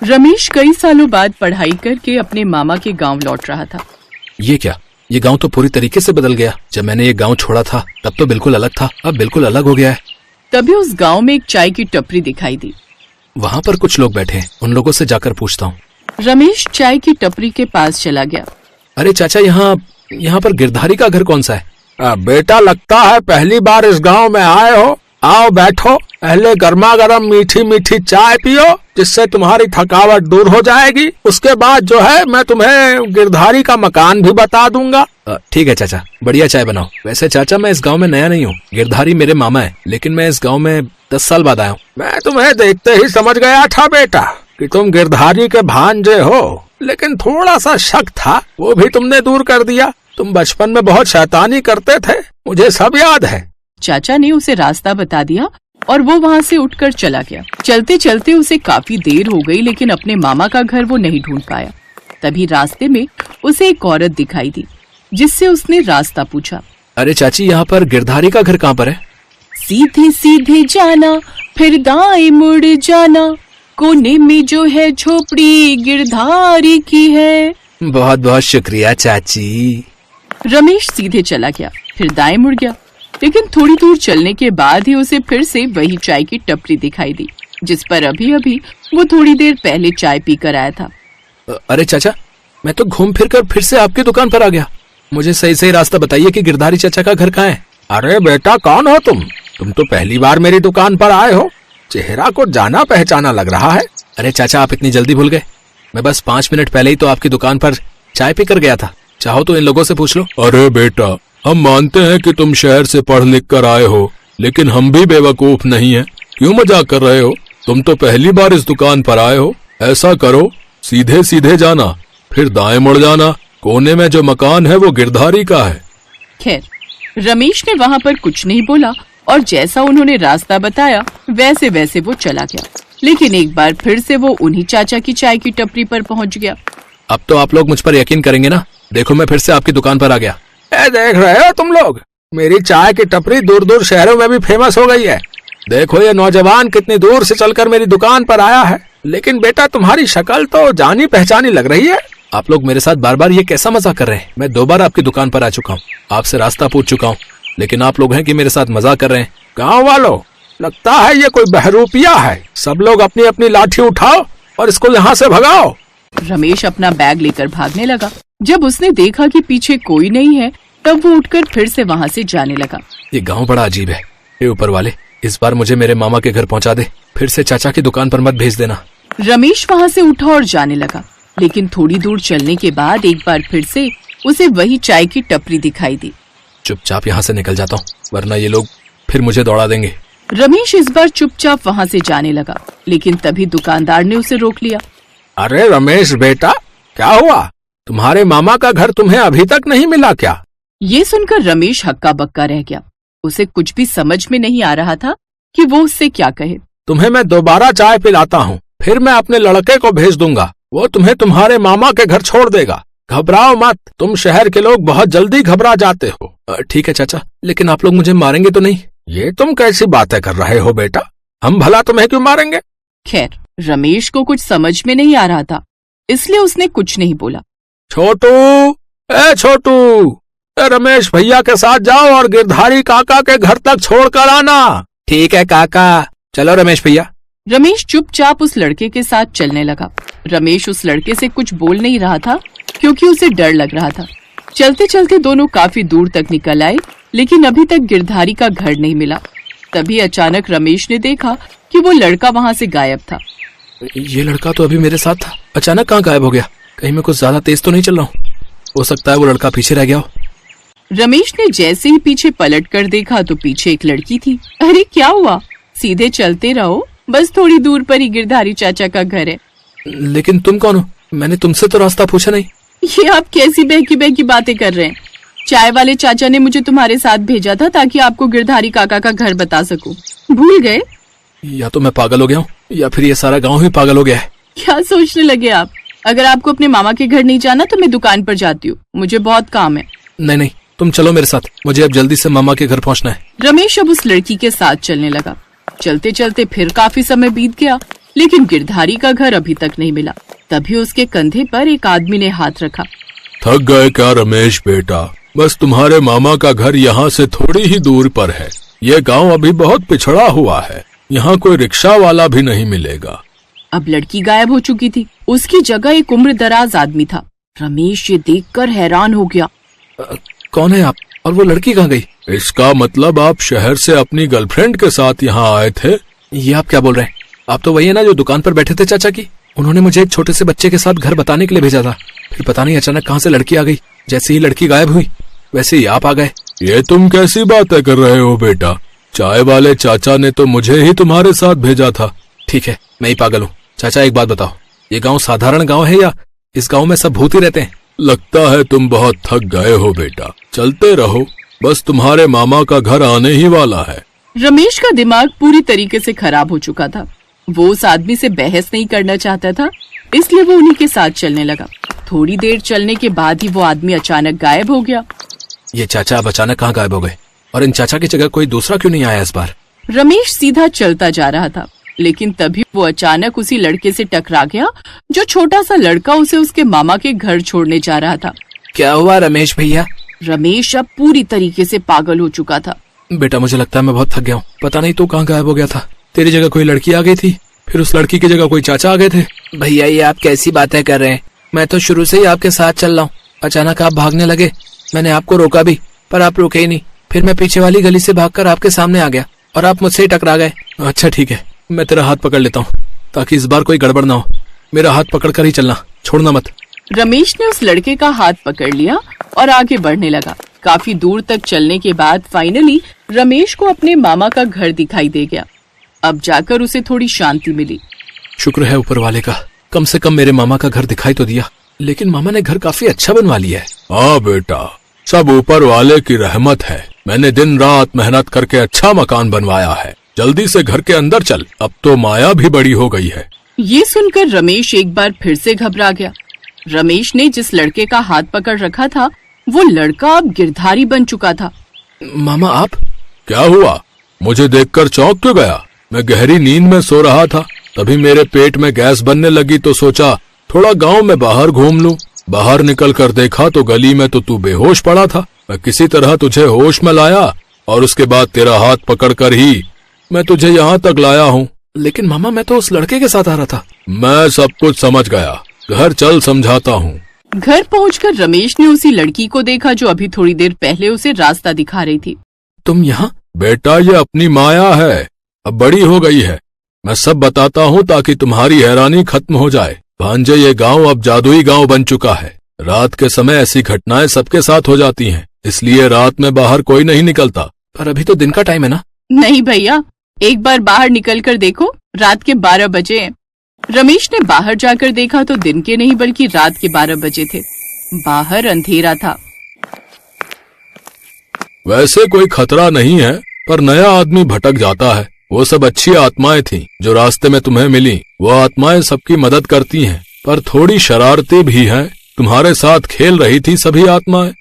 रमेश कई सालों बाद पढ़ाई करके अपने मामा के गांव लौट रहा था। ये क्या? ये गांव तो पूरी तरीके से बदल गया। जब मैंने ये गांव छोड़ा था तब तो बिल्कुल अलग था, अब बिल्कुल अलग हो गया है। तभी उस गांव में एक चाय की टपरी दिखाई दी। वहाँ पर कुछ लोग बैठे हैं, उन लोगों से जाकर पूछता हूँ। रमेश चाय की टपरी के पास चला गया। अरे चाचा, यहाँ पर गिरधारी का घर कौन सा है? बेटा, लगता है पहली बार इस गांव में आए हो। आओ बैठो, पहले गर्मा गर्म मीठी मीठी चाय पियो, जिससे तुम्हारी थकावट दूर हो जाएगी। उसके बाद जो है मैं तुम्हें गिरधारी का मकान भी बता दूंगा। ठीक है चाचा, बढ़िया चाय बनाओ। वैसे चाचा, मैं इस गांव में नया नहीं हूँ, गिरधारी मेरे मामा है, लेकिन मैं इस गांव में 10 साल बाद आया हूँ। मैं तुम्हें देखते ही समझ गया था बेटा कि तुम गिरधारी के भांजे हो, लेकिन थोड़ा सा शक था, वो भी तुमने दूर कर दिया। तुम बचपन में बहुत शैतानी करते थे, मुझे सब याद है। चाचा ने उसे रास्ता बता दिया और वो वहाँ से उठकर चला गया। चलते चलते उसे काफी देर हो गई, लेकिन अपने मामा का घर वो नहीं ढूंढ पाया। तभी रास्ते में उसे एक औरत दिखाई दी, जिससे उसने रास्ता पूछा। अरे चाची, यहाँ पर गिरधारी का घर कहाँ पर है? सीधे सीधे जाना, फिर दाएं मुड़ जाना, कोने में जो है झोपड़ी गिरधारी की है। बहुत बहुत शुक्रिया चाची। रमेश सीधे चला गया, फिर दाएं मुड़ गया, लेकिन थोड़ी दूर चलने के बाद ही उसे फिर से वही चाय की टपरी दिखाई दी, जिस पर अभी अभी वो थोड़ी देर पहले चाय पीकर आया था। अरे चाचा, मैं तो घूम फिर कर फिर से आपकी दुकान पर आ गया। मुझे सही सही रास्ता बताइए कि गिरधारी चाचा का घर कहाँ है? अरे बेटा, कौन हो तुम? तुम तो पहली बार मेरी दुकान पर आए हो, चेहरा को जाना पहचाना लग रहा है। अरे चाचा, आप इतनी जल्दी भूल गए? मैं बस 5 मिनट पहले ही तो आपकी दुकान पर चाय पीकर गया था। चाहो तो इन लोगों से पूछ लो। अरे बेटा, हम मानते हैं कि तुम शहर से पढ़ लिख कर आए हो, लेकिन हम भी बेवकूफ नहीं हैं। क्यों मजाक कर रहे हो? तुम तो पहली बार इस दुकान पर आए हो। ऐसा करो, सीधे सीधे जाना, फिर दाएं मुड़ जाना, कोने में जो मकान है वो गिरधारी का है। खैर, रमेश ने वहाँ पर कुछ नहीं बोला और जैसा उन्होंने रास्ता बताया वैसे वैसे वो चला गया। लेकिन एक बार फिर से वो उन्हीं चाचा की चाय की टपरी पर पहुँच गया। अब तो आप लोग मुझ पर यकीन करेंगे ना? देखो, मैं फिर से आपकी दुकान पर आ गया। देख रहे हो तुम लोग, मेरी चाय की टपरी दूर दूर शहरों में भी फेमस हो गई है। देखो ये नौजवान कितनी दूर से चलकर मेरी दुकान पर आया है। लेकिन बेटा, तुम्हारी शक्ल तो जानी पहचानी लग रही है। आप लोग मेरे साथ बार बार ये कैसा मजाक कर रहे हैं? मैं 2 बार आपकी दुकान पर आ चुका हूँ, आपसे रास्ता पूछ चुका हूँ, लेकिन आप लोग हैं कि मेरे साथ मजाक कर रहे हैं। गाँव वालों, लगता है ये कोई बहरूपिया है। सब लोग अपनी अपनी लाठी उठाओ और इसको यहाँ से भगाओ। रमेश अपना बैग लेकर भागने लगा। जब उसने देखा कि पीछे कोई नहीं है, तब वो उठकर फिर से वहाँ से जाने लगा। ये गांव बड़ा अजीब है। हे ऊपर वाले, इस बार मुझे मेरे मामा के घर पहुँचा दे, फिर से चाचा की दुकान पर मत भेज देना। रमेश वहाँ से उठा और जाने लगा, लेकिन थोड़ी दूर चलने के बाद एक बार फिर से उसे वही चाय की टपरी दिखाई दी। चुपचाप यहाँ से निकल जाता हूँ, वरना ये लोग फिर मुझे दौड़ा देंगे। रमेश इस बार चुपचाप वहाँ से जाने लगा, लेकिन तभी दुकानदार ने उसे रोक लिया। अरे रमेश बेटा, क्या हुआ? तुम्हारे मामा का घर तुम्हें अभी तक नहीं मिला क्या? ये सुनकर रमेश हक्का बक्का रह गया। उसे कुछ भी समझ में नहीं आ रहा था कि वो उससे क्या कहे। तुम्हें मैं दोबारा चाय पिलाता हूँ, फिर मैं अपने लड़के को भेज दूंगा, वो तुम्हें तुम्हारे मामा के घर छोड़ देगा। घबराओ मत, तुम शहर के लोग बहुत जल्दी घबरा जाते हो। ठीक है चाचा, लेकिन आप लोग मुझे मारेंगे तो नहीं? ये तुम कैसी बातें कर रहे हो बेटा? हम भला तुम्हें क्यों मारेंगे? खैर, रमेश को कुछ समझ में नहीं आ रहा था, इसलिए उसने कुछ नहीं बोला। छोटू, छोटू, रमेश भैया के साथ जाओ और गिरधारी काका के घर तक छोड़ कर आना। ठीक है काका, चलो रमेश भैया। रमेश चुपचाप उस लड़के के साथ चलने लगा। रमेश उस लड़के से कुछ बोल नहीं रहा था, क्योंकि उसे डर लग रहा था। चलते चलते दोनों काफी दूर तक निकल आए, लेकिन अभी तक गिरधारी का घर नहीं मिला। तभी अचानक रमेश ने देखा कि वो लड़का वहाँ से गायब था। ये लड़का तो अभी मेरे साथ था, अचानक कहाँ गायब हो गया? कहीं मैं कुछ ज्यादा तेज तो नहीं चल रहा हूँ? हो सकता है वो लड़का पीछे रह गया हो। रमेश ने जैसे ही पीछे पलट कर देखा तो पीछे एक लड़की थी। अरे क्या हुआ? सीधे चलते रहो, बस थोड़ी दूर पर ही गिरधारी चाचा का घर है। लेकिन तुम कौन हो? मैंने तुमसे तो रास्ता पूछा नहीं। ये आप कैसी बहकी बहकी बातें कर रहे हैं? चाय वाले चाचा ने मुझे तुम्हारे साथ भेजा था ताकि आपको गिरधारी काका का घर बता सकूं। भूल गए? या तो मैं पागल हो गया हूँ, या फिर ये सारा गांव ही पागल हो गया है। क्या सोचने लगे आप? अगर आपको अपने मामा के घर नहीं जाना तो मैं दुकान पर जाती हूँ, मुझे बहुत काम है। नहीं, तुम चलो मेरे साथ, मुझे अब जल्दी से मामा के घर पहुँचना है। रमेश अब उस लड़की के साथ चलने लगा। चलते चलते फिर काफी समय बीत गया, लेकिन गिरधारी का घर अभी तक नहीं मिला। तभी उसके कंधे पर एक आदमी ने हाथ रखा। थक गए क्या रमेश बेटा? बस तुम्हारे मामा का घर यहाँ से थोड़ी ही दूर पर है। ये गांव अभी बहुत पिछड़ा हुआ है, यहाँ कोई रिक्शा वाला भी नहीं मिलेगा। अब लड़की गायब हो चुकी थी। उसकी जगह एक उम्रदराज आदमी था। रमेश ये देखकर हैरान हो गया। कौन है आप और वो लड़की कहाँ गई? इसका मतलब आप शहर से अपनी गर्लफ्रेंड के साथ यहाँ आए थे? ये आप क्या बोल रहे हैं? आप तो वही है ना जो दुकान पर बैठे थे चाचा की। उन्होंने मुझे एक छोटे से बच्चे के साथ घर बताने के लिए भेजा था। फिर पता नहीं अचानक कहाँ से लड़की आ गई। जैसे ही लड़की गायब हुई वैसे ही आप आ गए। ये तुम कैसी बातें कर रहे हो बेटा? चाय वाले चाचा ने तो मुझे ही तुम्हारे साथ भेजा था। ठीक है, मैं ही पागल हूँ। चाचा एक बात बताओ, ये गांव साधारण गांव है या इस गांव में सब भूत ही रहते हैं? लगता है तुम बहुत थक गए हो बेटा, चलते रहो, बस तुम्हारे मामा का घर आने ही वाला है। रमेश का दिमाग पूरी तरीके से खराब हो चुका था। वो उस आदमी से बहस नहीं करना चाहता था, इसलिए वो उन्हीं के साथ चलने लगा। थोड़ी देर चलने के बाद ही वो आदमी अचानक गायब हो गया। ये चाचा अब अचानक कहाँ गायब हो गए? और इन चाचा की जगह कोई दूसरा क्यों नहीं आया इस बार? रमेश सीधा चलता जा रहा था, लेकिन तभी वो अचानक उसी लड़के से टकरा गया जो छोटा सा लड़का उसे उसके मामा के घर छोड़ने जा रहा था। क्या हुआ रमेश भैया? रमेश अब पूरी तरीके से पागल हो चुका था। बेटा मुझे लगता है मैं बहुत थक गया हूँ। पता नहीं तू कहाँ गायब हो गया था। तेरी जगह कोई लड़की आ गई थी, फिर उस लड़की की जगह कोई चाचा आ गए थे। भैया ये आप कैसी बातें कर रहे हैं? मैं तो शुरू से ही आपके साथ चल रहा हूँ। अचानक आप भागने लगे, मैंने आपको रोका भी पर आप रुके ही नहीं। फिर मैं पीछे वाली गली से भागकर आपके सामने आ गया और आप मुझसे ही टकरा गए। अच्छा ठीक है, मैं तेरा हाथ पकड़ लेता हूँ ताकि इस बार कोई गड़बड़ ना हो। मेरा हाथ पकड़ कर ही चलना, छोड़ना मत। रमेश ने उस लड़के का हाथ पकड़ लिया और आगे बढ़ने लगा। काफी दूर तक चलने के बाद फाइनली रमेश को अपने मामा का घर दिखाई दे गया। अब जाकर उसे थोड़ी शांति मिली। शुक्र है ऊपर वाले का, कम से कम मेरे मामा का घर दिखाई तो दिया। लेकिन मामा ने घर काफी अच्छा बनवा लिया है। हाँ बेटा, सब ऊपर वाले की रहमत है। मैंने दिन रात मेहनत करके अच्छा मकान बनवाया है। जल्दी से घर के अंदर चल, अब तो माया भी बड़ी हो गई है। ये सुनकर रमेश एक बार फिर से घबरा गया। रमेश ने जिस लड़के का हाथ पकड़ रखा था वो लड़का अब गिरधारी बन चुका था। मामा आप? क्या हुआ? मुझे देखकर चौंक क्यों गया? मैं गहरी नींद में सो रहा था, तभी मेरे पेट में गैस बनने लगी तो सोचा थोड़ा गांव में बाहर घूम लूं। बाहर निकल कर देखा तो गली में तो तू बेहोश पड़ा था। मैं किसी तरह तुझे होश में लाया और उसके बाद तेरा हाथ पकड़कर ही मैं तुझे यहाँ तक लाया हूँ। लेकिन मामा मैं तो उस लड़के के साथ आ रहा था। मैं सब कुछ समझ गया, घर चल समझाता हूँ। घर पहुंचकर रमेश ने उसी लड़की को देखा जो अभी थोड़ी देर पहले उसे रास्ता दिखा रही थी। तुम यहाँ? बेटा ये अपनी माया है, अब बड़ी हो गई है। मैं सब बताता हूँ ताकि तुम्हारी हैरानी खत्म हो जाए। भांजे ये गांव अब जादुई गांव बन चुका है। रात के समय ऐसी घटनाएं सबके साथ हो जाती हैं, इसलिए रात में बाहर कोई नहीं निकलता। पर अभी तो दिन का टाइम है ना? नहीं भैया, एक बार बाहर निकल कर देखो, रात के 12 बजे हैं। रमेश ने बाहर जाकर देखा तो दिन के नहीं बल्कि रात के 12 बजे थे। बाहर अंधेरा था। वैसे कोई खतरा नहीं है, पर नया आदमी भटक जाता है। वो सब अच्छी आत्माएं थीं जो रास्ते में तुम्हें मिली। वो आत्माएं सबकी मदद करती हैं, पर थोड़ी शरारती भी हैं। तुम्हारे साथ खेल रही थी सभी आत्माएं।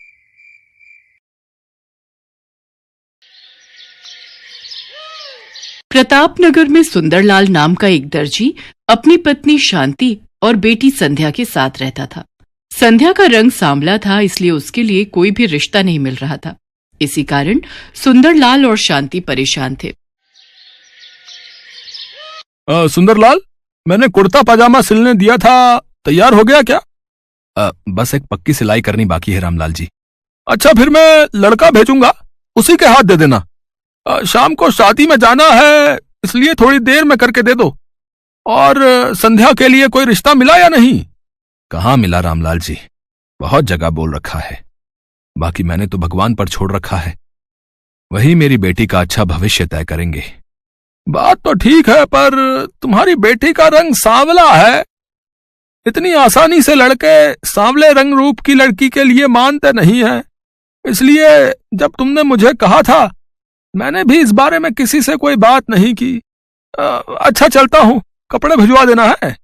प्रतापनगर में सुंदरलाल नाम का एक दर्जी अपनी पत्नी शांति और बेटी संध्या के साथ रहता था। संध्या का रंग सांवला था, इसलिए उसके लिए कोई भी रिश्ता नहीं मिल रहा था। इसी कारण सुंदरलाल और शांति परेशान थे। सुंदरलाल, मैंने कुर्ता पजामा सिलने दिया था, तैयार हो गया क्या? बस एक पक्की सिलाई करनी बाकी है रामलाल जी। अच्छा, फिर मैं लड़का भेजूंगा, उसी के हाथ दे देना। शाम को शादी में जाना है, इसलिए थोड़ी देर में करके दे दो। और संध्या के लिए कोई रिश्ता मिला या नहीं? कहाँ मिला रामलाल जी, बहुत जगह बोल रखा है। बाकी मैंने तो भगवान पर छोड़ रखा है, वही मेरी बेटी का अच्छा भविष्य तय करेंगे। बात तो ठीक है, पर तुम्हारी बेटी का रंग सांवला है। इतनी आसानी से लड़के सांवले रंग रूप की लड़की के लिए मानते नहीं हैं। इसलिए जब तुमने मुझे कहा था, मैंने भी इस बारे में किसी से कोई बात नहीं की। अच्छा चलता हूँ, कपड़े भिजवा देना है।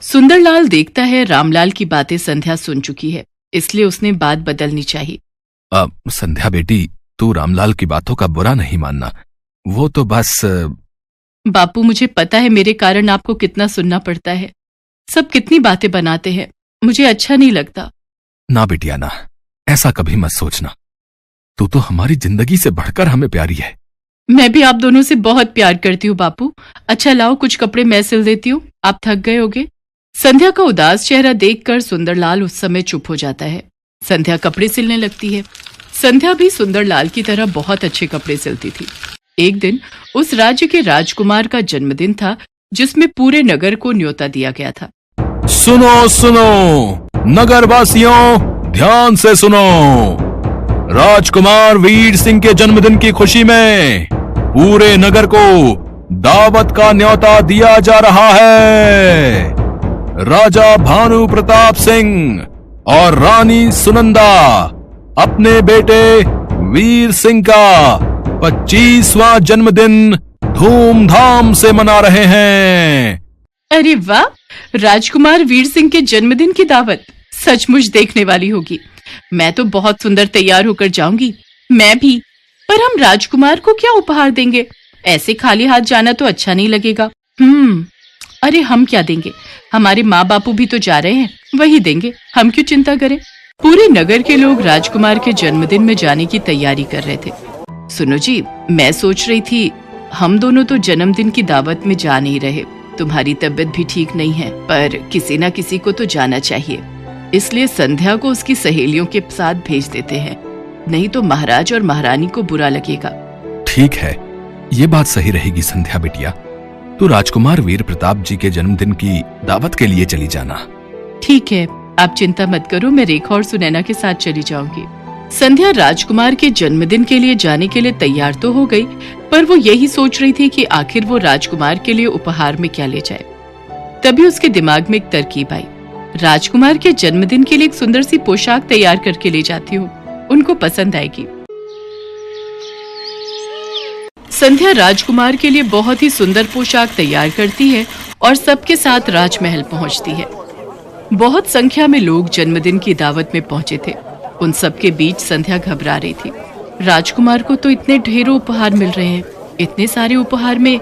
सुंदरलाल देखता है रामलाल की बातें संध्या सुन चुकी है, इसलिए उसने बात बदलनी चाहिए। संध्या बेटी, तू रामलाल की बातों का बुरा नहीं मानना। वो तो बस बापू, मुझे पता है मेरे कारण आपको कितना सुनना पड़ता है। सब कितनी बातें बनाते हैं, मुझे अच्छा नहीं लगता। ना बिटिया ना, ऐसा कभी मत सोचना। तू तो हमारी जिंदगी से बढ़कर हमें प्यारी है। मैं भी आप दोनों से बहुत प्यार करती हूँ बापू। अच्छा लाओ, कुछ कपड़े मैं सिल देती हूँ, आप थक गए होगे। संध्या का उदास चेहरा देखकर सुंदरलाल उस समय चुप हो जाता है। संध्या कपड़े सिलने लगती है। संध्या भी सुंदरलाल की तरह बहुत अच्छे कपड़े सिलती थी। एक दिन उस राज्य के राजकुमार का जन्मदिन था, जिसमें पूरे नगर को न्योता दिया गया था। सुनो सुनो नगर वासियों, ध्यान से सुनो। राजकुमार वीर सिंह के जन्मदिन की खुशी में पूरे नगर को दावत का न्योता दिया जा रहा है। राजा भानु प्रताप सिंह और रानी सुनंदा अपने बेटे वीर सिंह का 25वां जन्मदिन धूमधाम से मना रहे हैं। अरे वाह, राजकुमार वीर सिंह के जन्मदिन की दावत सचमुच देखने वाली होगी। मैं तो बहुत सुंदर तैयार होकर जाऊंगी। मैं भी। पर हम राजकुमार को क्या उपहार देंगे? ऐसे खाली हाथ जाना तो अच्छा नहीं लगेगा। अरे हम क्या देंगे? हमारे माँ बापू भी तो जा रहे हैं, वही देंगे। हम क्यों चिंता करें? पूरे नगर के लोग राजकुमार के जन्मदिन में जाने की तैयारी कर रहे थे। सुनो जी, मैं सोच रही थी हम दोनों तो जन्मदिन की दावत में जा नहीं रहे। तुम्हारी तबीयत भी ठीक नहीं है, पर किसी ना किसी को तो जाना चाहिए। इसलिए संध्या को उसकी सहेलियों के साथ भेज देते हैं, नहीं तो महाराज और महारानी को बुरा लगेगा। ठीक है, ये बात सही रहेगी संध्या बिटिया। तू राजकुमार वीर प्रताप जी के जन्मदिन की दावत के लिए चली जाना। ठीक है, आप चिंता मत करो, मैं रेखा और सुनैना के साथ चली जाऊंगी। संध्या राजकुमार के जन्मदिन के लिए जाने के लिए तैयार तो हो गई, पर वो यही सोच रही थी कि आखिर वो राजकुमार के लिए उपहार में क्या ले जाए। तभी उसके दिमाग में एक तरकीब आई। राजकुमार के जन्मदिन के लिए एक सुंदर सी पोशाक तैयार करके ले जाती हूँ, उनको पसंद आएगी। संध्या राजकुमार के लिए बहुत ही सुंदर पोशाक तैयार करती है और सबके साथ राजमहल पहुंचती है। बहुत संख्या में लोग जन्मदिन की दावत में पहुंचे थे। उन सबके बीच संध्या घबरा रही थी। राजकुमार को तो इतने ढेरों उपहार मिल रहे हैं, इतने सारे उपहार में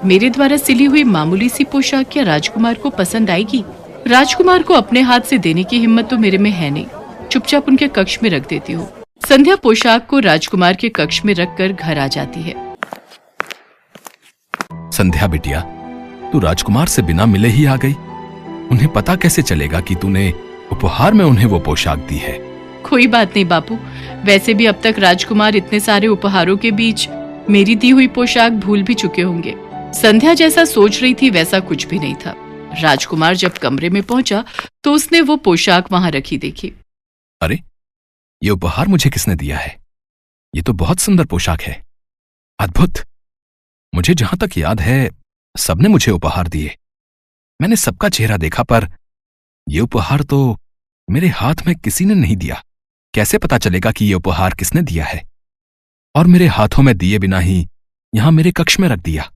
मेरे द्वारा सिली हुई मामूली सी पोशाक क्या राजकुमार को पसंद आएगी? राजकुमार को अपने हाथ से देने की हिम्मत तो मेरे में है नहीं। चुपचाप उनके कक्ष में रख देती हूँ। संध्या पोशाक को राजकुमार के कक्ष में रखकर घर आ जाती है। संध्या बिटिया, तू राजकुमार से बिना मिले ही आ गई। उन्हें पता कैसे चलेगा कि तूने उपहार में उन्हें वो पोशाक दी है? कोई बात नहीं बापू, वैसे भी अब तक राजकुमार इतने सारे उपहारों के बीच मेरी दी हुई पोशाक भूल भी चुके होंगे। संध्या जैसा सोच रही थी वैसा कुछ भी नहीं था। राजकुमार जब कमरे में पहुंचा तो उसने वो पोशाक वहां रखी देखी। अरे, ये उपहार मुझे किसने दिया है? ये तो बहुत सुंदर पोशाक है, अद्भुत। मुझे जहां तक याद है सबने मुझे उपहार दिए। मैंने सबका चेहरा देखा, पर यह उपहार तो मेरे हाथ में किसी ने नहीं दिया। कैसे पता चलेगा कि यह उपहार किसने दिया है? और मेरे हाथों में दिए बिना ही यहां मेरे कक्ष में रख दिया।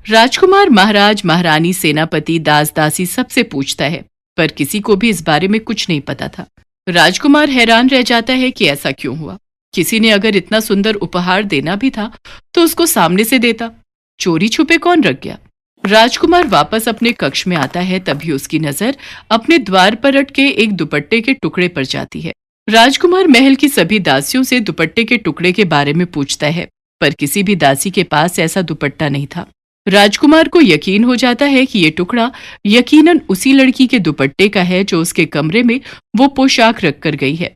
राजकुमार महाराज, महारानी, सेनापति, दास दासी सबसे पूछता है, पर किसी को भी इस बारे में कुछ नहीं पता था। राजकुमार हैरान रह जाता है कि ऐसा क्यों हुआ। किसी ने अगर इतना सुंदर उपहार देना भी था तो उसको सामने से देता, चोरी छुपे कौन रख गया? राजकुमार वापस अपने कक्ष में आता है, तभी उसकी नजर अपने द्वार पर अटके एक दुपट्टे के टुकड़े पर जाती है। राजकुमार महल की सभी दासियों से दुपट्टे के टुकड़े के बारे में पूछता है, पर किसी भी दासी के पास ऐसा दुपट्टा नहीं था। राजकुमार को यकीन हो जाता है कि ये टुकड़ा यकीनन उसी लड़की के दुपट्टे का है जो उसके कमरे में वो पोशाक रख कर गई है।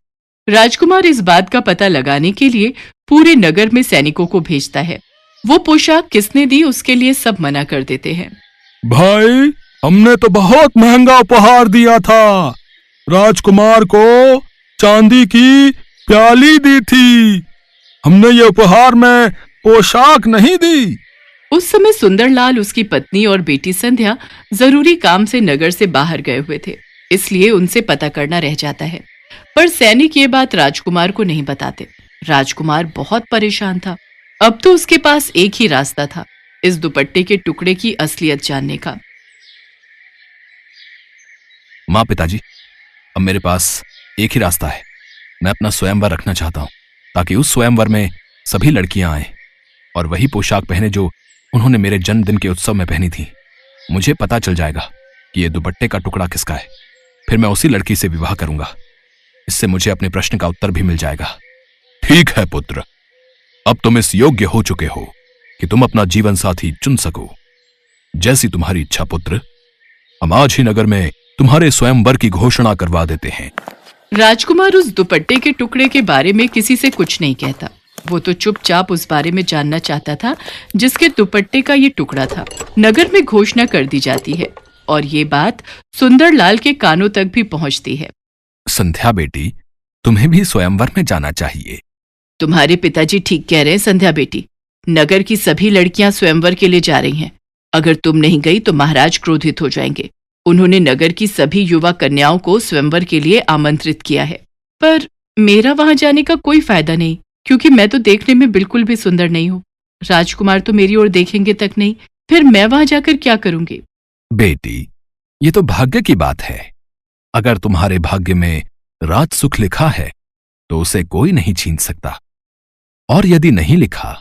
राजकुमार इस बात का पता लगाने के लिए पूरे नगर में सैनिकों को भेजता है। वो पोशाक किसने दी उसके लिए सब मना कर देते हैं। भाई, हमने तो बहुत महंगा उपहार दिया था। राजकुमार को चांदी की प्याली दी थी, हमने ये उपहार में पोशाक नहीं दी। उस समय सुंदरलाल, उसकी पत्नी और बेटी संध्या जरूरी काम से नगर से बाहर गए हुए थे, इसलिए उनसे पता करना रह जाता है। पर सैनिक ये बात राजकुमार को नहीं बताते। राजकुमार बहुत परेशान था। अब तो उसके पास एक ही रास्ता था, इस दुपट्टे के टुकड़े की असलियत जानने का। माँ, पिताजी, अब मेरे पास एक ही रास्ता है। मैं अपना स्वयंवर रखना चाहता हूँ, ताकि उस स्वयंवर में सभी लड़कियां आए और वही पोशाक पहने जो उन्होंने मेरे जन्मदिन के उत्सव में पहनी थी। मुझे पता चल जाएगा कि ये दुपट्टे का टुकड़ा किसका है, फिर मैं उसी लड़की से विवाह करूंगा। इससे मुझे अपने प्रश्न का उत्तर भी मिल जाएगा। ठीक है पुत्र, अब तुम इस योग्य हो चुके हो कि तुम अपना जीवन साथी चुन सको। जैसी तुम्हारी इच्छा पुत्र, हम आज ही नगर में तुम्हारे स्वयंवर की घोषणा करवा देते हैं। राजकुमार उस दुपट्टे के टुकड़े के बारे में किसी से कुछ नहीं कहता। वो तो चुपचाप उस बारे में जानना चाहता था जिसके दुपट्टे का ये टुकड़ा था। नगर में घोषणा कर दी जाती है और ये बात सुंदरलाल के कानों तक भी पहुंचती है। संध्या बेटी, तुम्हें भी स्वयंवर में जाना चाहिए। तुम्हारे पिताजी ठीक कह रहे हैं संध्या बेटी। नगर की सभी लड़कियां स्वयंवर के लिए जा रही हैं। अगर तुम नहीं गई तो महाराज क्रोधित हो जाएंगे। उन्होंने नगर की सभी युवा कन्याओं को स्वयंवर के लिए आमंत्रित किया है। पर मेरा वहां जाने का कोई फायदा नहीं, क्योंकि मैं तो देखने में बिल्कुल भी सुंदर नहीं हूँ। राजकुमार तो मेरी ओर देखेंगे तक नहीं, फिर मैं वहां जाकर क्या करूंगी? बेटी, ये तो भाग्य की बात है। अगर तुम्हारे भाग्य में राज सुख लिखा है तो उसे कोई नहीं छीन सकता, और यदि नहीं लिखा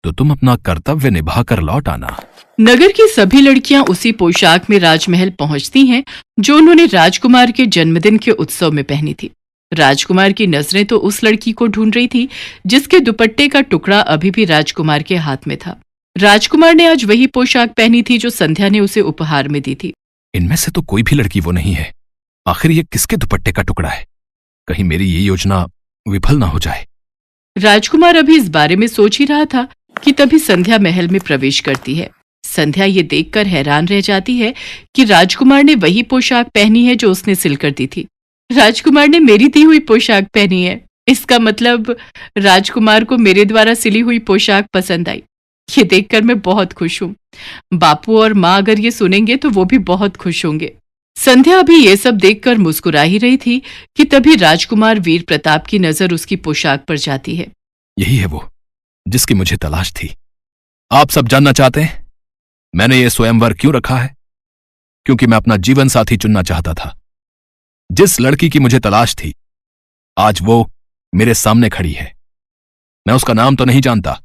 तो तुम अपना कर्तव्य निभाकर लौट आना। नगर की सभी लड़कियां उसी पोशाक में राजमहल पहुंचती हैं जो उन्होंने राजकुमार के जन्मदिन के उत्सव में पहनी थी। राजकुमार की नजरें तो उस लड़की को ढूंढ रही थी जिसके दुपट्टे का टुकड़ा अभी भी राजकुमार के हाथ में था। राजकुमार ने आज वही पोशाक पहनी थी जो संध्या ने उसे उपहार में दी थी। इनमें से तो कोई भी लड़की वो नहीं है। आखिर ये किसके दुपट्टे का टुकड़ा है? कहीं मेरी ये योजना विफल ना हो जाए। राजकुमार अभी इस बारे में सोच ही रहा था कि तभी संध्या महल में प्रवेश करती है। संध्या ये देखकर हैरान रह जाती है कि राजकुमार ने वही पोशाक पहनी है जो उसने सिलकर दी थी। राजकुमार ने मेरी दी हुई पोशाक पहनी है। इसका मतलब राजकुमार को मेरे द्वारा सिली हुई पोशाक पसंद आई। ये देखकर मैं बहुत खुश हूँ। बापू और माँ अगर ये सुनेंगे तो वो भी बहुत खुश होंगे। संध्या अभी ये सब देखकर मुस्कुरा ही रही थी कि तभी राजकुमार वीर प्रताप की नजर उसकी पोशाक पर जाती है। यही है वो जिसकी मुझे तलाश थी। आप सब जानना चाहते हैं मैंने ये स्वयंवर क्यों रखा है? क्योंकि मैं अपना जीवन साथी चुनना चाहता था। जिस लड़की की मुझे तलाश थी आज वो मेरे सामने खड़ी है। मैं उसका नाम तो नहीं जानता,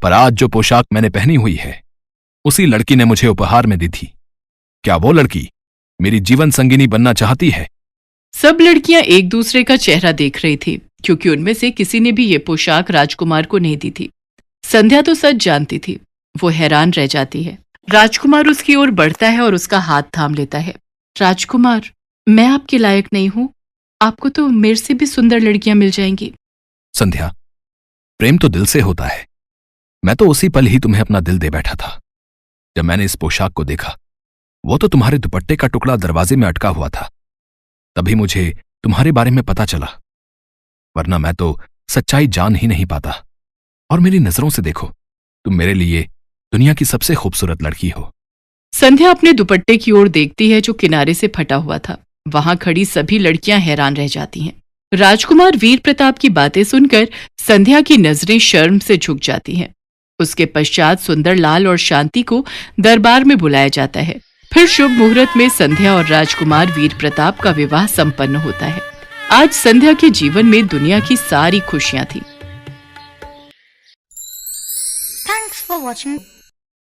पर आज जो पोशाक मैंने पहनी हुई है उसी लड़की ने मुझे उपहार में दी थी। क्या वो लड़की मेरी जीवन संगिनी बनना चाहती है? सब लड़कियां एक दूसरे का चेहरा देख रही थी, क्योंकि उनमें से किसी ने भी ये पोशाक राजकुमार को नहीं दी थी। संध्या तो सच जानती थी। वो हैरान रह जाती है। राजकुमार उसकी ओर बढ़ता है और उसका हाथ थाम लेता है। राजकुमार, मैं आपके लायक नहीं हूं। आपको तो मेरे से भी सुंदर लड़कियां मिल जाएंगी। संध्या, प्रेम तो दिल से होता है। मैं तो उसी पल ही तुम्हें अपना दिल दे बैठा था। जब मैंने इस पोशाक को देखा, वो तो तुम्हारे दुपट्टे का टुकड़ा दरवाजे में अटका हुआ था, तभी मुझे तुम्हारे बारे में पता चला, वरना मैं तो सच्चाई जान ही नहीं पाता। और मेरी नजरों से देखो, तुम मेरे लिए दुनिया की सबसे खूबसूरत लड़की हो। संध्या अपने दुपट्टे की ओर देखती है जो किनारे से फटा हुआ था। वहां खड़ी सभी लड़कियां हैरान रह जाती हैं। राजकुमार वीर प्रताप की बातें सुनकर संध्या की नजरें शर्म से झुक जाती हैं। उसके पश्चात सुंदरलाल और शांति को दरबार में बुलाया जाता है। फिर शुभ मुहूर्त में संध्या और राजकुमार वीर प्रताप का विवाह संपन्न होता है। आज संध्या के जीवन में दुनिया की सारी खुशियां थी। Thanks for watching.